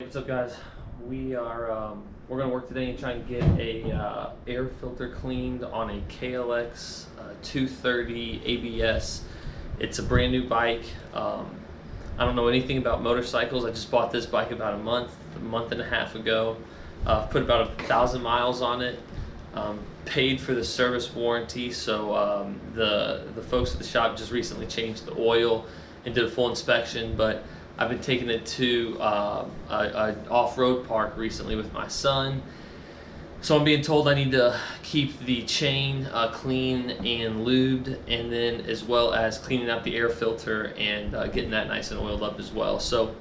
What's up, guys? We're gonna work today and try and get a air filter cleaned on a KLX 230 ABS. It's a brand new bike. I don't know anything about motorcycles. I just bought this bike about a month and a half ago. Put about 1,000 miles on it. Paid for the service warranty. So the folks at the shop just recently changed the oil and did a full inspection, but I've been taking it to an off-road park recently with my son. So I'm being told I need to keep the chain clean and lubed, and then as well as cleaning out the air filter and getting that nice and oiled up as well. So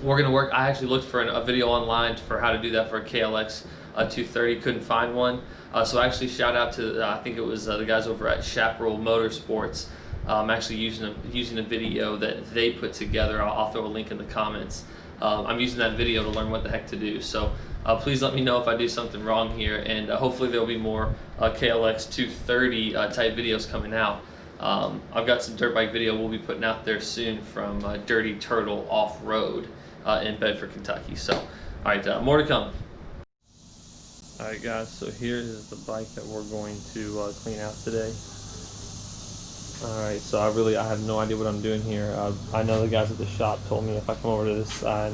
we're gonna work. I actually looked for a video online for how to do that for a KLX 230, couldn't find one. So actually shout out to, I think it was the guys over at Chaparral Motorsports. I'm actually using a video that they put together. I'll throw a link in the comments. I'm using that video to learn what the heck to do. So please let me know if I do something wrong here, and hopefully there'll be more KLX 230 type videos coming out. I've got some dirt bike video we'll be putting out there soon from Dirty Turtle Off-Road in Bedford, Kentucky. So, all right, more to come. All right, guys, so here is the bike that we're going to clean out today. Alright, so I have no idea what I'm doing here. I know the guys at the shop told me if I come over to this side,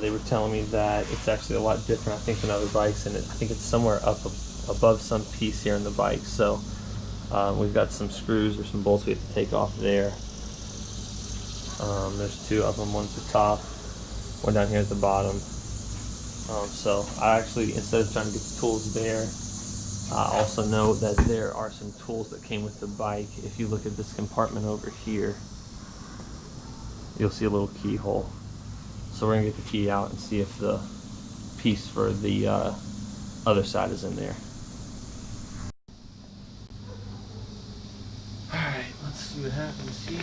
they were telling me that it's actually a lot different, I think, than other bikes, and I think it's somewhere up above some piece here in the bike. So we've got some screws or some bolts we have to take off there. There's two of them, one at the top, one down here at the bottom. So I actually, instead of trying to get the tools there, I also know that there are some tools that came with the bike. If you look at this compartment over here, you'll see a little keyhole. So we're gonna get the key out and see if the piece for the other side is in there. All right, let's see what happens here.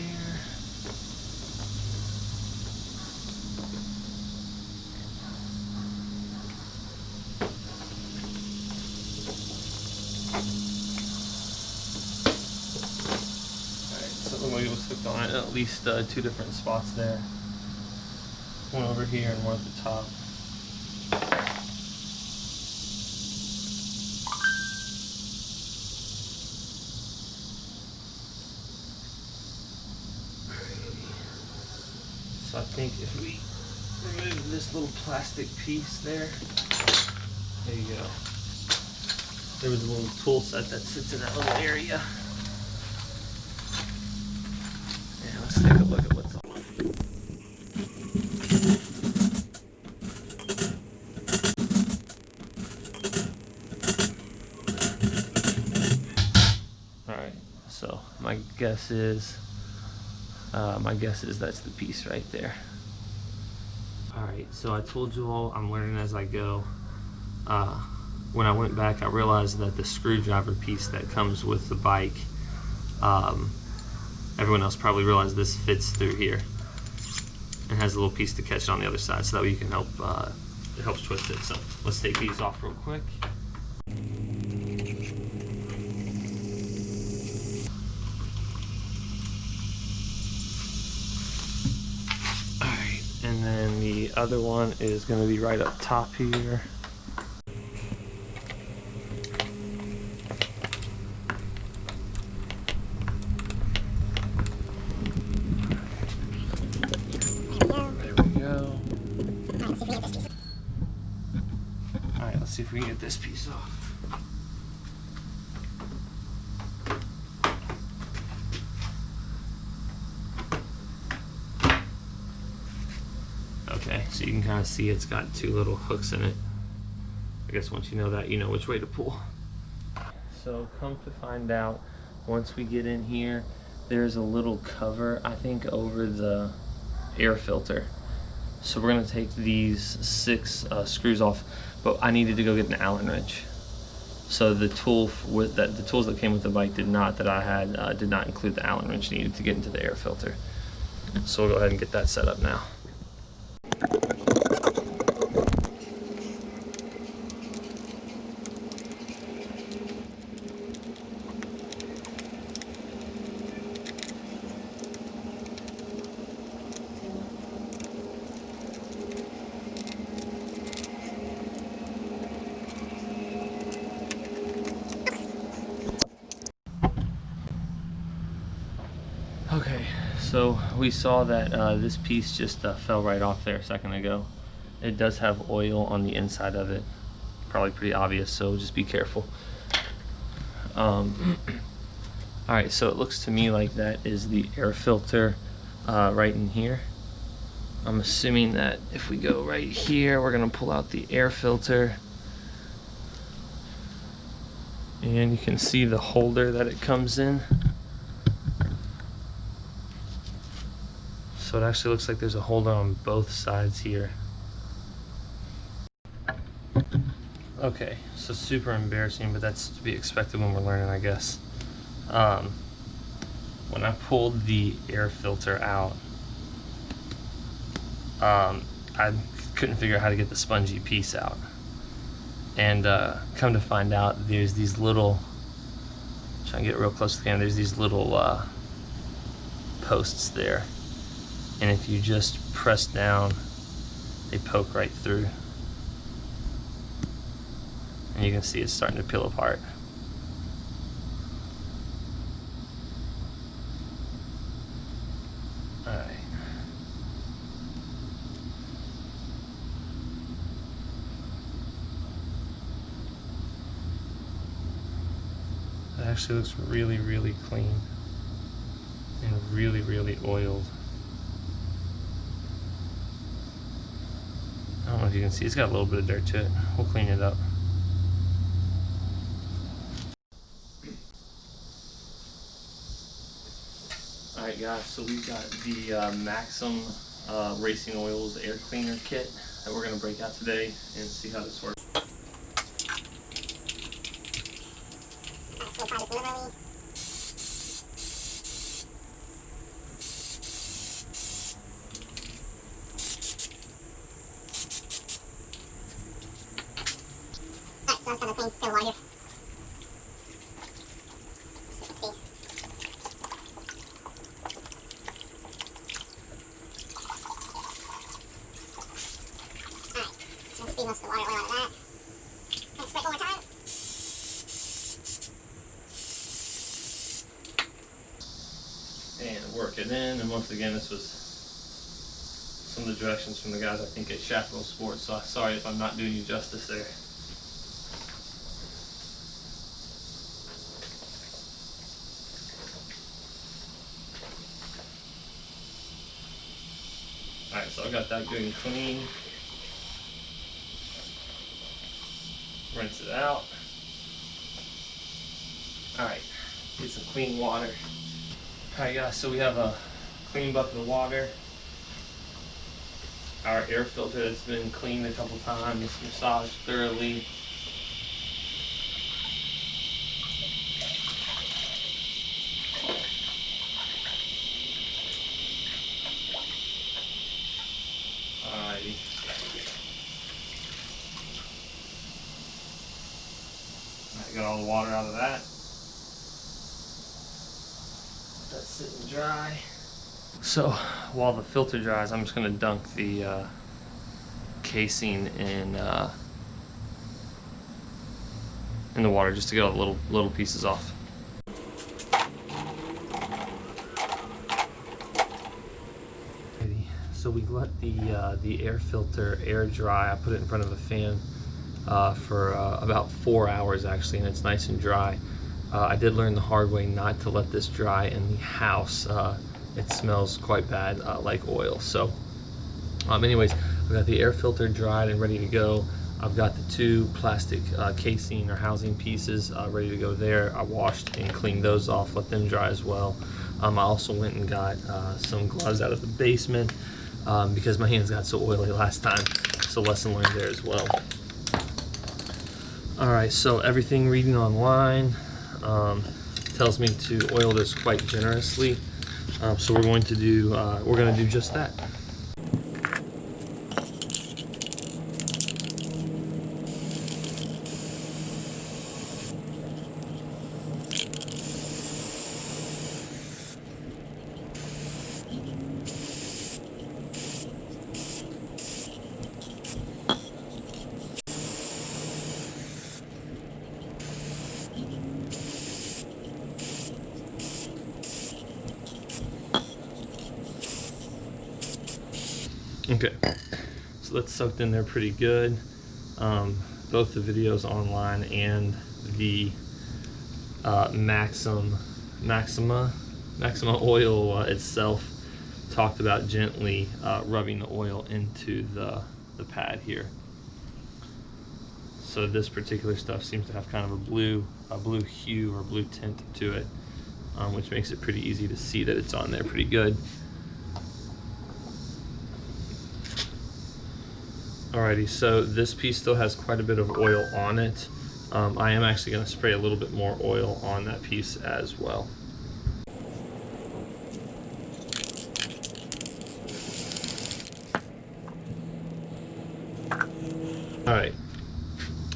We was hooked on it at least two different spots there. One over here and one at the top. So I think if we remove this little plastic piece there you go. There was a little tool set that sits in that little area. Let's take a look at what's on. Alright, so my guess is that's the piece right there. Alright, so I told you all I'm learning as I go. When I went back, I realized that the screwdriver piece that comes with the bike, everyone else probably realized this fits through here and has a little piece to catch it on the other side, so that way you can help, it helps twist it. So let's take these off real quick. Alright, and then the other one is going to be right up top here. Alright, let's see if we can get this piece off. Okay, so you can kind of see it's got two little hooks in it. I guess once you know that, you know which way to pull. So come to find out, once we get in here, there's a little cover, I think, over the air filter. So we're gonna take these 6 screws off, but I needed to go get an Allen wrench. So the tools that came with the bike did not include the Allen wrench needed to get into the air filter. So we'll go ahead and get that set up now. So we saw that this piece just fell right off there a second ago. It does have oil on the inside of it, probably pretty obvious, so just be careful. Alright, so it looks to me like that is the air filter right in here. I'm assuming that if we go right here, we're going to pull out the air filter. And you can see the holder that it comes in. So it actually looks like there's a holder on both sides here. Okay, so super embarrassing, but that's to be expected when we're learning, I guess. When I pulled the air filter out, I couldn't figure out how to get the spongy piece out. And come to find out, there's these little, try and get real close to the camera, there's these little posts there. And if you just press down, they poke right through. And you can see it's starting to peel apart. Alright. It actually looks really, really clean and really, really oiled. I don't know if you can see, it's got a little bit of dirt to it. We'll clean it up. Alright guys, so we've got the Maxim Racing Oils air cleaner kit that we're going to break out today and see how this works. Most of the water oil out of that. And spray one more time. And work it in. And once again, this was some of the directions from the guys, I think, at Chaparral Sports. So I'm sorry if I'm not doing you justice there. Alright, so I got that good and clean. Rinse it out. Alright, get some clean water. Alright guys, so we have a clean bucket of water. Our air filter that's been cleaned a couple times, massaged thoroughly. Alrighty. Got all the water out of that. Let that sit and dry. So while the filter dries, I'm just going to dunk the casing in the water just to get all the little pieces off. So we let the air filter air dry. I put it in front of a fan for about 4 hours actually, and it's nice and dry. I did learn the hard way not to let this dry in the house. It smells quite bad like oil. So anyways, I've got the air filter dried and ready to go. I've got the two plastic casing or housing pieces ready to go there. I washed and cleaned those off, let them dry as well. I also went and got some gloves out of the basement because my hands got so oily last time. So lesson learned there as well. Alright, so everything reading online tells me to oil this quite generously. So we're going to do just that. Okay, so that's soaked in there pretty good. Both the videos online and the Maxima oil itself talked about gently rubbing the oil into the pad here. So this particular stuff seems to have kind of a blue hue or blue tint to it, which makes it pretty easy to see that it's on there pretty good. Alrighty, so this piece still has quite a bit of oil on it. I am actually going to spray a little bit more oil on that piece as well. Alright,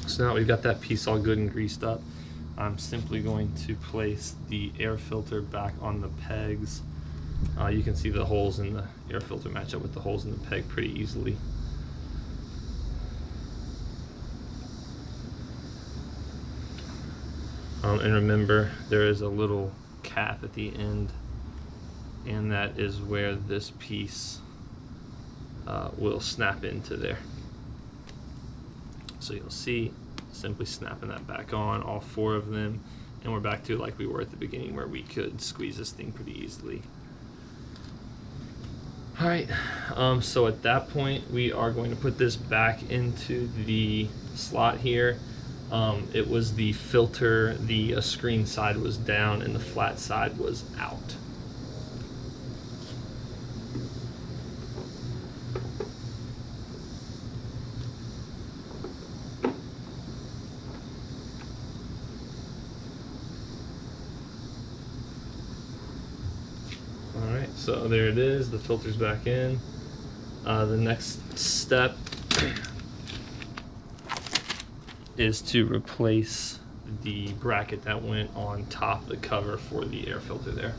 so now we've got that piece all good and greased up. I'm simply going to place the air filter back on the pegs. You can see the holes in the air filter match up with the holes in the peg pretty easily. And remember, there is a little cap at the end, and that is where this piece will snap into there. So you'll see, simply snapping that back on, all 4 of them, and we're back to like we were at the beginning where we could squeeze this thing pretty easily. Alright, so at that point we are going to put this back into the slot here. It was the filter, the screen side was down and the flat side was out. Alright, so there it is, the filter's back in. The next step is to replace the bracket that went on top of the cover for the air filter there.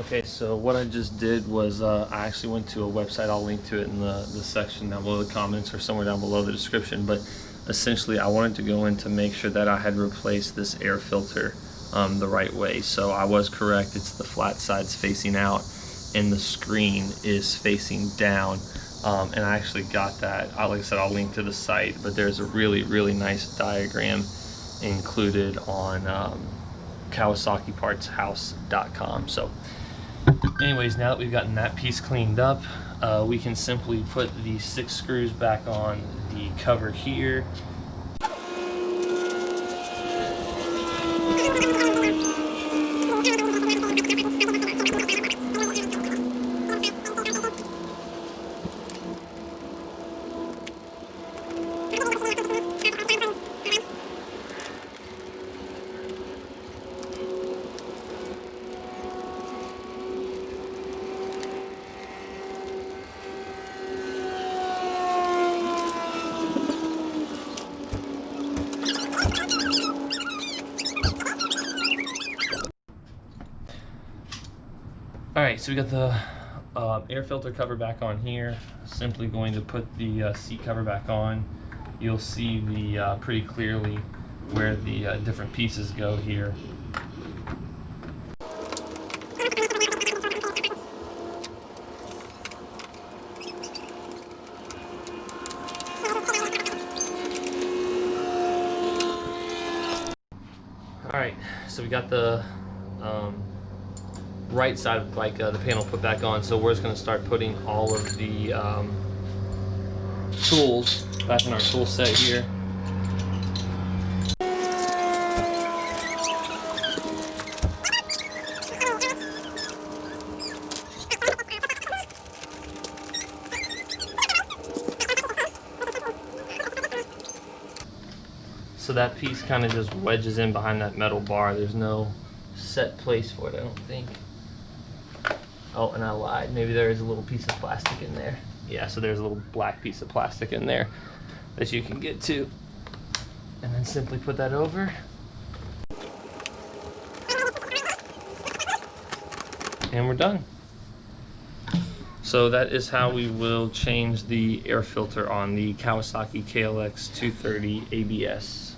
Okay, so what I just did was I actually went to a website. I'll link to it in the section down below the comments or somewhere down below the description, but essentially I wanted to go in to make sure that I had replaced this air filter the right way. So I was correct, it's the flat sides facing out and the screen is facing down. And I actually got that, like I said, I'll link to the site, but there's a really nice diagram included on KawasakiPartsHouse.com. So anyways, now that we've gotten that piece cleaned up, we can simply put the 6 screws back on the cover here. Alright, so we got the air filter cover back on here. Simply going to put the seat cover back on. You'll see the pretty clearly where the different pieces go here. Alright, so we got the right side of the panel put back on, so we're just going to start putting all of the tools back in our tool set here. So that piece kind of just wedges in behind that metal bar. There's no set place for it, I don't think. Oh, and I lied. Maybe there is a little piece of plastic in there. Yeah, so there's a little black piece of plastic in there that you can get to. And then simply put that over. And we're done. So that is how we will change the air filter on the Kawasaki KLX 230 ABS.